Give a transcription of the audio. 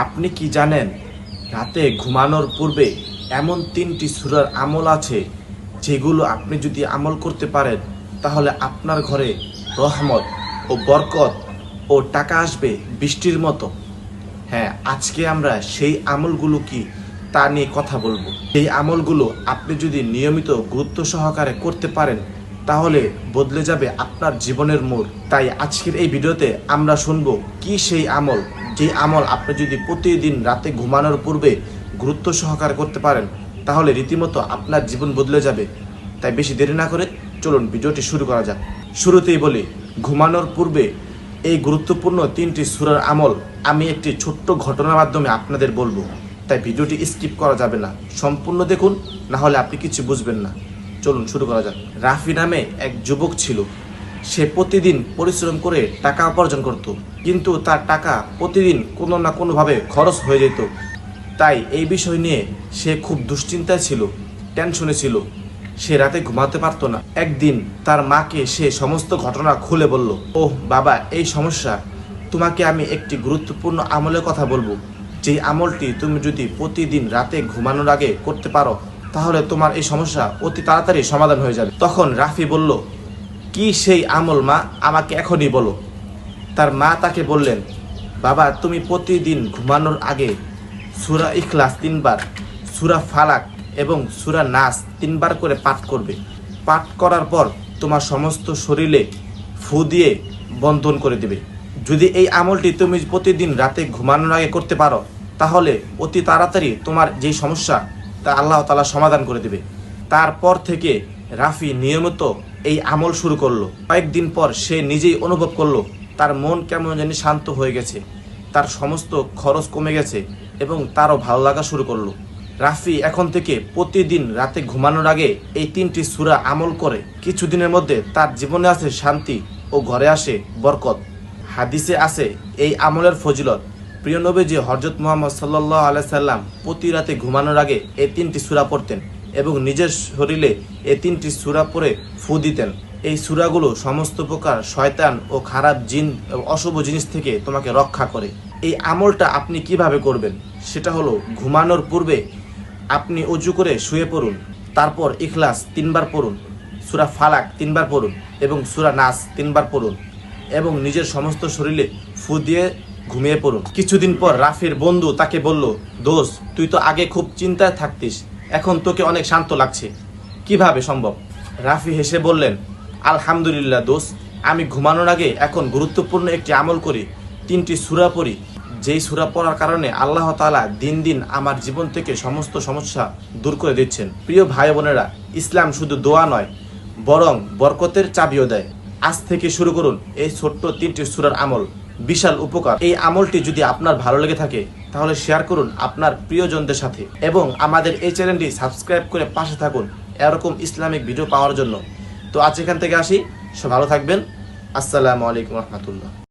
আপনি কি জানেন রাতে ঘুমানোর পূর্বে এমন 3টি সূরার আমল আছে যেগুলো আপনি যদি আমল করতে পারেন তাহলে আপনার ঘরে রহমত ও বরকত ও টাকা আসবে বৃষ্টির মতো। হ্যাঁ, আজকে আমরা সেই আমলগুলো কি তা নিয়ে কথা বলবো। এই আমলগুলো আপনি যদি নিয়মিত গুরুত্ব সহকারে করতে পারেন তাহলে বদলে যাবে আপনার জীবনের মোড়। তাই আজকের এই ভিডিওতে আমরা শুনবো কি সেই আমল, যে আমল আপনি যদি প্রতিদিন রাতে ঘুমানোর পূর্বে গুরুত্ব সহকারে করতে পারেন তাহলে রীতিমতো আপনার জীবন বদলে যাবে। তাই বেশি দেরি না করে চলুন ভিডিওটি শুরু করা যাক। শুরুতেই বলি, ঘুমানোর পূর্বে এই গুরুত্বপূর্ণ 3টি সূরার আমল আমি একটি ছোট্ট ঘটনার মাধ্যমে আপনাদের বলবো। তাই ভিডিওটি স্কিপ করা যাবে না, সম্পূর্ণ দেখুন, না হলে আপনি কিছু বুঝবেন না। চলুন শুরু করা যাক। রাফি নামে এক যুবক ছিল। সে প্রতিদিন পরিশ্রম করে টাকা উপার্জন করত, কিন্তু তার টাকা প্রতিদিন কোনো না কোনোভাবে খরচ হয়ে যেত। তাই এই বিষয় নিয়ে সে খুব দুশ্চিন্তায় ছিল, টেনশনে ছিল। সে রাতে ঘুমাতে পারতো না। একদিন তার মাকে সে সমস্ত ঘটনা খুলে বলল, ওহ বাবা, এই সমস্যা, তোমাকে আমি একটি গুরুত্বপূর্ণ আমলের কথা বলবো। যেই আমলটি তুমি যদি প্রতিদিন রাতে ঘুমানোর আগে করতে পারো তাহলে তোমার এই সমস্যা অতি তাড়াতাড়ি সমাধান হয়ে যাবে। তখন রাফি বলল, কি সেই আমল মা, আমাকে এখনই বলো। তার মা তাকে বললেন, বাবা, তুমি প্রতিদিন ঘুমানোর আগে সূরা ইখলাস 3 বার, সূরা ফালাক এবং সূরা নাস 3 বার করে পাঠ করবে। পাঠ করার পর তোমার সমস্ত শরীরে ফু দিয়ে বন্ধন করে দেবে। যদি এই আমলটি তুমি প্রতিদিন রাতে ঘুমানোর আগে করতে পারো তাহলে অতি তাড়াতাড়ি তোমার যেই সমস্যা তা আল্লাহ তাআলা সমাধান করে দেবে। তারপর থেকে রাফি নিয়মিত এই আমল শুরু করলো। কয়েকদিন পর সে নিজেই অনুভব করলো তার মন কেমন জানি শান্ত হয়ে গেছে, তার সমস্ত খরচ কমে গেছে এবং তারও ভালো লাগা শুরু করলো। রাফি এখন থেকে প্রতিদিন রাতে ঘুমানোর আগে এই 3টি সূরা আমল করে কিছুদিনের মধ্যে তার জীবনে আসে শান্তি ও ঘরে আসে বরকত। হাদিসে আছে এই আমলের ফজিলত। প্রিয় নবীজি হযরত মুহাম্মদ সাল্লাল্লাহু আলাইহি সাল্লাম প্রতি রাতে ঘুমানোর আগে এই 3টি সূরা পড়তেন এবং নিজের শরীরে এই 3টি সূরা পড়ে ফু দিতেন। এই সূরাগুলো সমস্ত প্রকার শয়তান ও খারাপ জিন ও অশুভ জিনিস থেকে তোমাকে রক্ষা করে। এই আমলটা আপনি কিভাবে করবেন সেটা হলো, ঘুমানোর পূর্বে আপনি অজু করে শুয়ে পড়ুন, তারপর ইখলাস 3 বার পড়ুন, সূরা ফালাক 3 বার পড়ুন এবং সূরা নাস 3 বার পড়ুন এবং নিজের সমস্ত শরীরে ফু দিয়ে ঘুমিয়ে পড়ুন। কিছুদিন পর রাফির বন্ধু তাকে বলল, দোস্ত, তুই তো আগে খুব চিন্তায় থাকতিস, এখন তোকে অনেক শান্ত লাগছে, কিভাবে সম্ভব? রাফি হেসে বললেন, আলহামদুলিল্লাহ দোস্ত, আমি ঘুমানোর আগে এখন গুরুত্বপূর্ণ একটি আমল করি, 3টি সূরা পড়ি। যেই সূরা পড়ার কারণে আল্লাহ তাআলা দিন দিন আমার জীবন থেকে সমস্ত সমস্যা দূর করে দিচ্ছেন। প্রিয় ভাই বোনেরা, ইসলাম শুধু দোয়া নয় বরং বরকতের চাবিও দেয়। আজ থেকে শুরু করুন এই ছোট্ট 3টি সূরার আমল, বিশাল উপকার। এই আমলটি যদি আপনার ভালো লেগে থাকে তাহলে শেয়ার করুন আপনার প্রিয়জনদের সাথে এবং আমাদের এই চ্যানেলটি সাবস্ক্রাইব করে পাশে থাকুন এরকম ইসলামিক ভিডিও পাওয়ার জন্য। তো আজ এখান থেকে আসি, সব ভালো থাকবেন। আসসালামু আলাইকুম রহমতুল্লাহ।